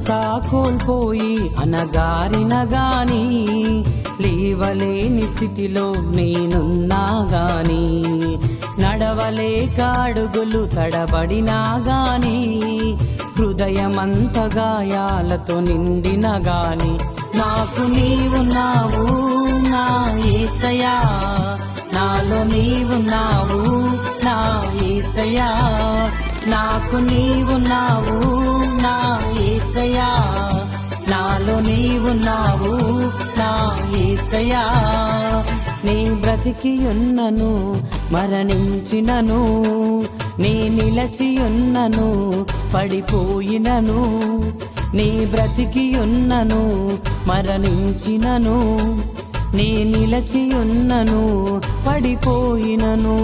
అంతా కోల్పోయి అనగారిన గాని లేవలేని స్థితిలో నేనున్నా గాని నడవలేక అడుగులు తడబడినా గాని హృదయమంత గాయాలతో నిండిన గాని నాకు నీవున్నావు నా యేసయ్యా, నాలో నీవున్నావు నా యేసయ్యా, నాకు నీవున్నావు నా యేసయ్యా, నాలో నీవున్నావు నా యేసయ్యా. నీ బ్రతికియున్నను మరణించినను, నీ నిలచియున్నను పడిపోయినను, నీ బ్రతికియున్నను మరణించినను, నీ నిలచియున్నను పడిపోయినను.